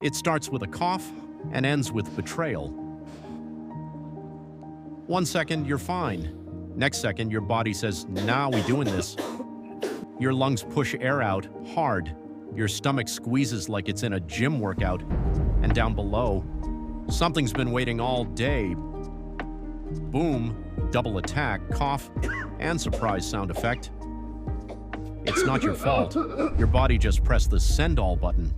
It starts with a cough and ends with betrayal. 1 second, you're fine. Next second, your body says, "Nah, we doing this." Your lungs push air out hard. Your stomach squeezes like it's in a gym workout. And down below, something's been waiting all day. Boom, double attack, cough, and surprise sound effect. It's not your fault. Your body just pressed the send all button.